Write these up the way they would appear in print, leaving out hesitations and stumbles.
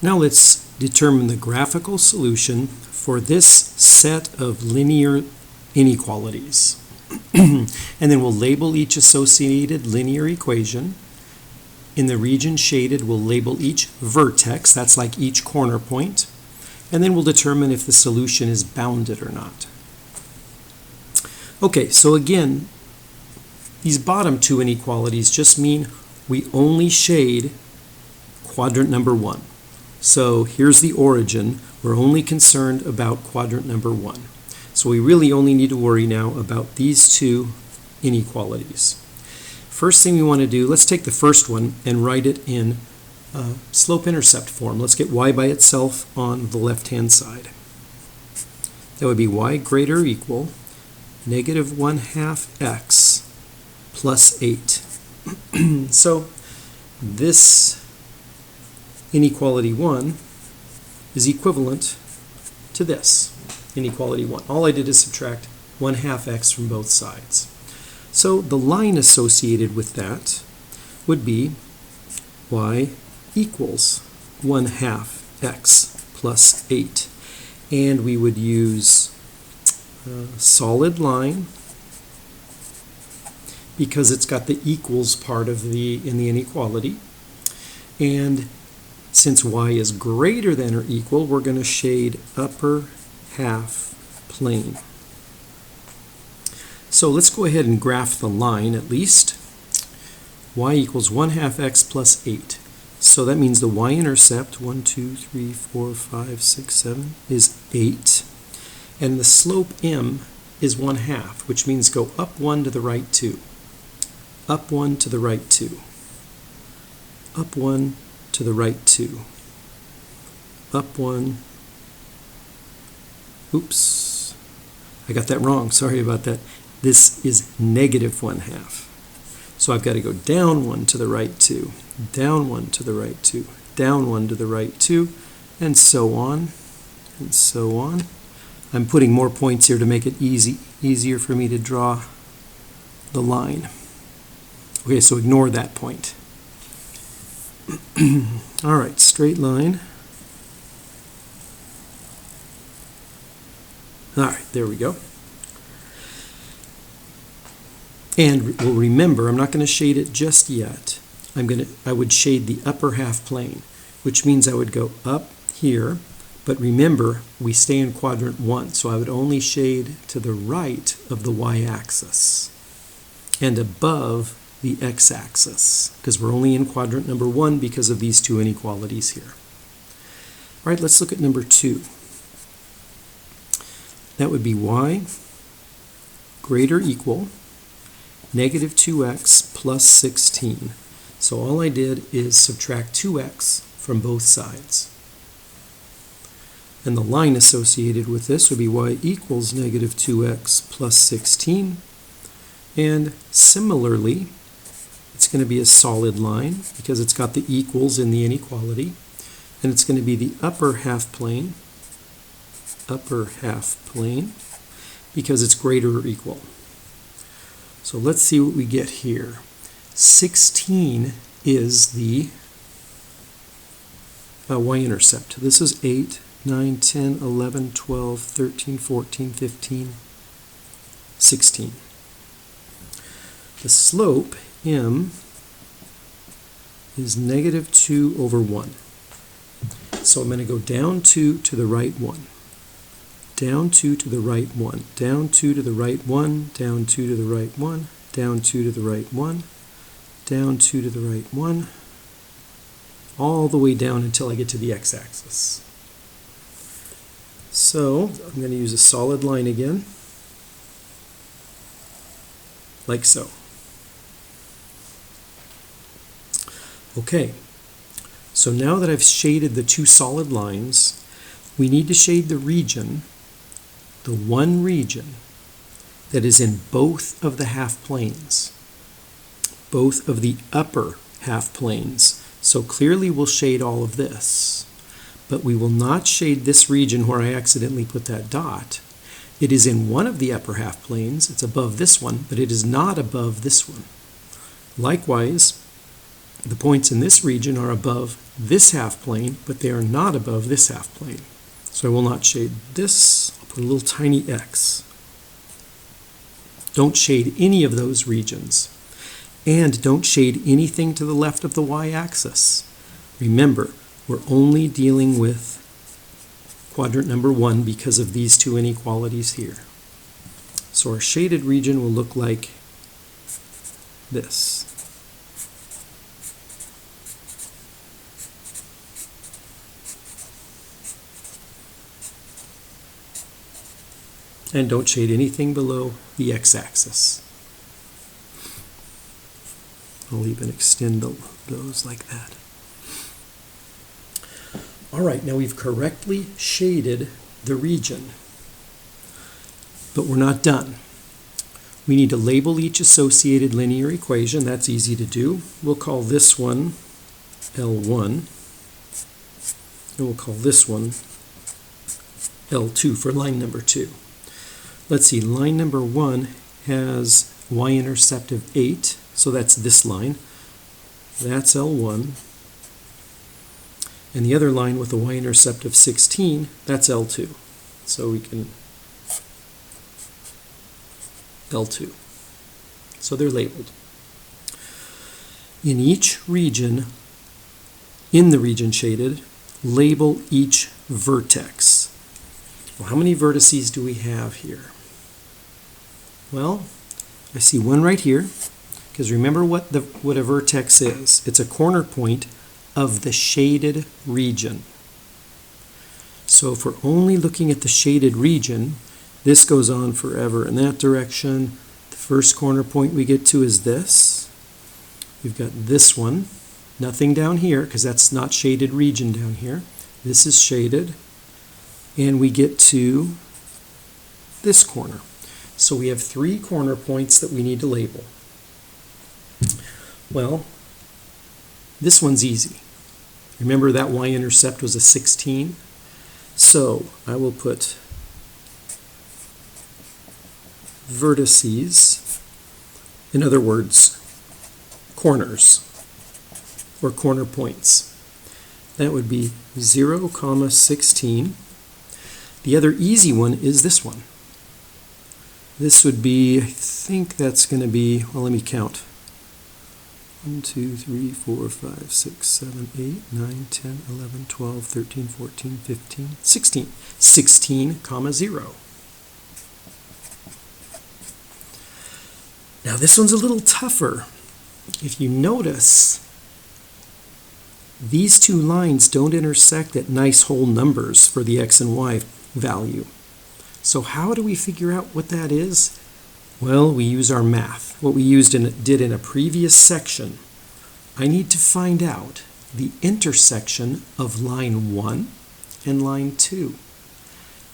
Now let's determine the graphical solution for this set of linear inequalities. And then we'll label each associated linear equation. In the region shaded, we'll label each vertex, that's like each corner point, and then we'll determine if the solution is bounded or not. Okay, so again, these bottom two inequalities just mean we only shade quadrant number 1. So here's the origin. We're only concerned about quadrant number 1. So we really only need to worry now about these two inequalities. First thing we want to do, let's take the first one and write it in slope-intercept form. Let's get y by itself on the left-hand side. That would be y greater or equal negative 1/2 x plus 8. So this inequality 1 is equivalent to this inequality 1. All I did is subtract 1/2 x from both sides. So the line associated with that would be y equals 1/2 x plus 8. And we would use a solid line because it's got the equals part of in the inequality. And since y is greater than or equal, we're going to shade upper half plane. So let's go ahead and graph the line at least. Y equals 1/2 x plus 8. So that means the y-intercept, 1, 2, 3, 4, 5, 6, 7, is 8. And the slope m is 1/2, which means go up 1 to the right 2. Up 1 to the right 2. Up 1 to the right 2. Up 1. Oops. I got that wrong. Sorry about that. This is negative 1/2. So I've got to go down 1 to the right 2, down 1 to the right 2, down 1 to the right 2, and so on, and so on. I'm putting more points here to make it easier for me to draw the line. Okay, so ignore that point. All right, straight line. All right, there we go. And we'll remember, I'm not going to shade it just yet. I would shade the upper half plane, which means I would go up here. But remember, we stay in quadrant 1, so I would only shade to the right of the y-axis and above the x-axis, because we're only in quadrant number 1 because of these two inequalities here. All right, let's look at number 2. That would be y greater or equal negative 2x plus 16. So all I did is subtract 2x from both sides. And the line associated with this would be y equals negative 2x plus 16. And similarly, it's going to be a solid line because it's got the equals in the inequality. And it's going to be the upper half plane, because it's greater or equal. So let's see what we get here. 16 is the y-intercept. This is 8, 9, 10, 11, 12, 13, 14, 15, 16. The slope, m, is negative 2 over 1. So I'm going to go down 2 to the right 1. Down 2 to the right 1, down 2 to the right 1, down 2 to the right 1, down 2 to the right 1, down 2 to the right 1, all the way down until I get to the x-axis. So I'm going to use a solid line again, like so. Okay, so now that I've shaded the two solid lines, we need to shade the region, the one region that is in both of the half planes, both of the upper half planes. So clearly we'll shade all of this, but we will not shade this region where I accidentally put that dot. It is in one of the upper half planes, it's above this one, but it is not above this one. Likewise, The points in this region are above this half plane, but they are not above this half plane. So I will not shade this. I'll put a little tiny X. Don't shade any of those regions. And don't shade anything to the left of the y-axis. Remember, we're only dealing with quadrant number 1 because of these two inequalities here. So our shaded region will look like this. And don't shade anything below the x-axis. I'll even extend those like that. All right, now we've correctly shaded the region, but we're not done. We need to label each associated linear equation. That's easy to do. We'll call this one L1, and we'll call this one L2 for line number 2. Let's see, line number 1 has y-intercept of 8, so that's this line. That's L1. And the other line with a y-intercept of 16, that's L2. So we can L2. So they're labeled. In each region, in the region shaded, label each vertex. Well, how many vertices do we have here? Well, I see one right here, because remember what a vertex is. It's a corner point of the shaded region. So if we're only looking at the shaded region, this goes on forever in that direction. The first corner point we get to is this. We've got this one. Nothing down here, because that's not shaded region down here. This is shaded. And we get to this corner. So we have 3 corner points that we need to label. Well, this one's easy. Remember that y-intercept was a 16? So I will put vertices, in other words, corners or corner points. That would be 0, 16. The other easy one is this one. This would be, I think that's going to be, well, let me count. 1, 2, 3, 4, 5, 6, 7, 8, 9, 10, 11, 12, 13, 14, 15, 16. 16, 0. Now this one's a little tougher. If you notice, these two lines don't intersect at nice whole numbers for the x and y value. So how do we figure out what that is? Well, we use our math. What we did in a previous section. I need to find out the intersection of line 1 and line 2.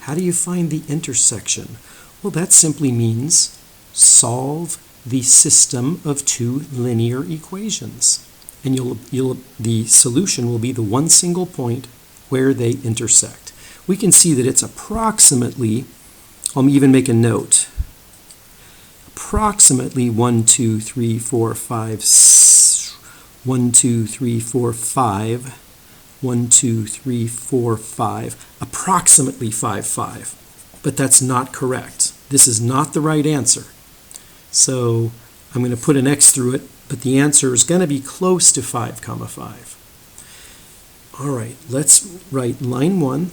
How do you find the intersection? Well, that simply means solve the system of 2 linear equations. And the solution will be the one single point where they intersect. We can see that it's approximately, I'll even make a note, approximately 1, 2, 3, 4, 5, 1, 2, 3, 4, 5, 1, 2, 3, 4, 5, approximately 5, 5. But that's not correct. This is not the right answer. So I'm going to put an X through it, but the answer is going to be close to 5, 5. All right, let's write line 1,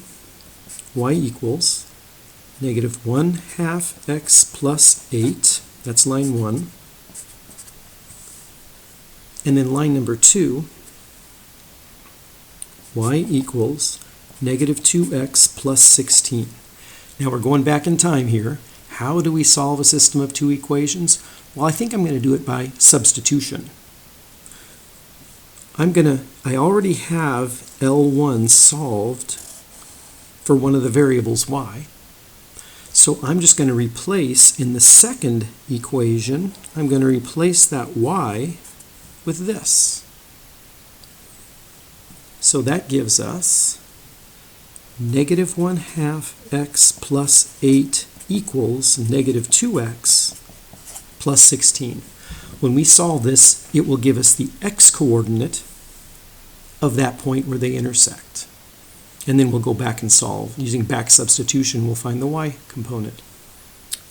y equals negative 1/2 x plus 8. That's line 1. And then line number 2, y equals negative 2x plus 16. Now we're going back in time here. How do we solve a system of 2 equations? Well, I think I'm going to do it by substitution. I already have L1 solved for one of the variables y. So I'm just going to replace, in the second equation, I'm going to replace that y with this. So that gives us negative 1/2 x plus 8 equals negative 2x plus 16. When we solve this, it will give us the x-coordinate of that point where they intersect. And then we'll go back and solve. Using back substitution, we'll find the y component.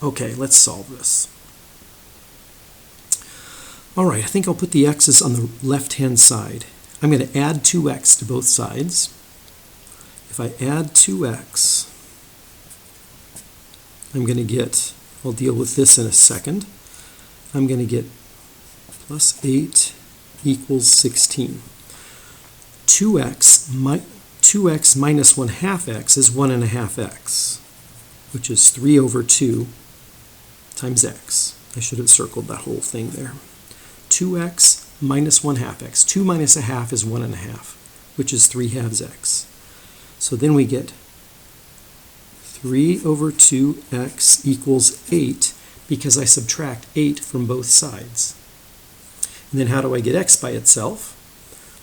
Okay, let's solve this. All right, I think I'll put the x's on the left-hand side. I'm going to add 2x to both sides. If I add 2x, I'm going to get, I'll deal with this in a second, I'm going to get plus 8 equals 16. 2x minus 1/2 x is 1/2 x, which is 3 over 2 times x. I should have circled that whole thing there. 2x minus 1/2 x. 2 minus 1/2 is 1/2, which is 3/2 x. So then we get 3 over 2x equals 8 because I subtract 8 from both sides. And then how do I get x by itself?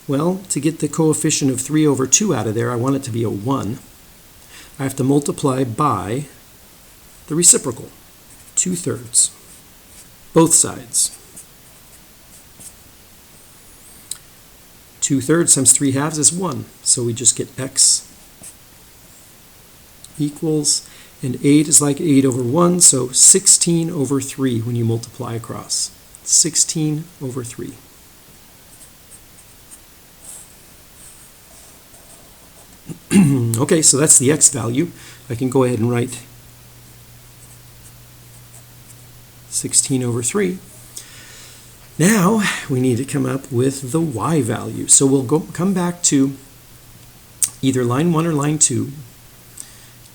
Well, to get the coefficient of 3 over 2 out of there, I want it to be a 1. I have to multiply by the reciprocal, 2/3, both sides. 2/3 times 3/2 is 1, so we just get x equals, and 8 is like 8 over 1, so 16 over 3 when you multiply across. 16 over 3. Okay, so that's the x value. I can go ahead and write 16 over 3. Now we need to come up with the y value. So we'll come back to either line 1 or line 2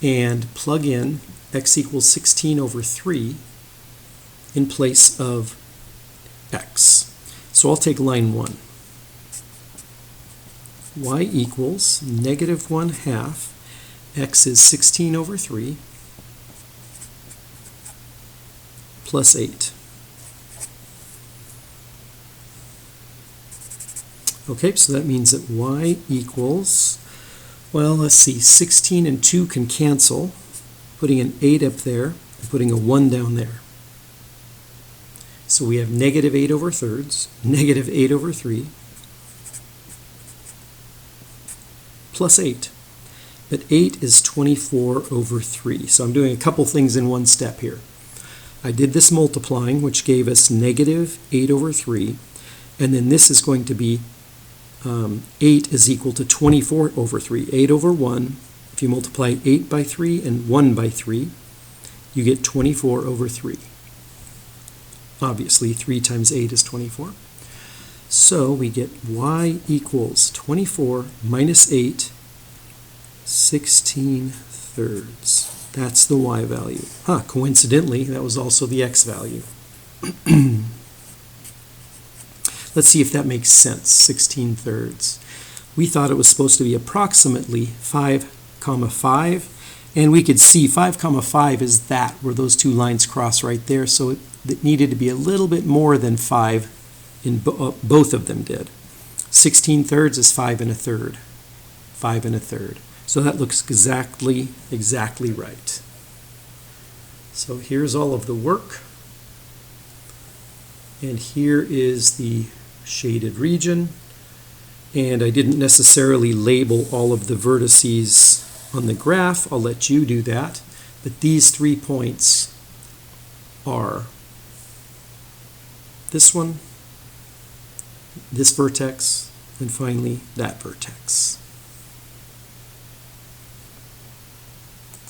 and plug in x equals 16 over 3 in place of x. So I'll take line 1. Y equals negative 1/2. X is 16 over 3 plus 8. Okay, so that means that y equals, well, let's see, 16 and 2 can cancel, putting an 8 up there and putting a 1 down there. So we have negative 8 over thirds, negative 8 over 3, plus 8. But 8 is 24 over 3. So I'm doing a couple things in one step here. I did this multiplying, which gave us negative 8 over 3, and then this is going to be 8 is equal to 24 over 3. 8 over 1, if you multiply 8 by 3 and 1 by 3, you get 24 over 3. Obviously, 3 times 8 is 24. So we get y equals 24 minus 8, 16/3. That's the y value. Coincidentally, that was also the x value. Let's see if that makes sense, 16/3. We thought it was supposed to be approximately 5, 5, and we could see 5, 5 is that, where those two lines cross right there, so it needed to be a little bit more than 5, in both of them did. 16/3 is 5 1/3. 5 1/3. So that looks exactly right. So here's all of the work. And here is the shaded region. And I didn't necessarily label all of the vertices on the graph. I'll let you do that. But these 3 points are this one, this vertex, and finally that vertex.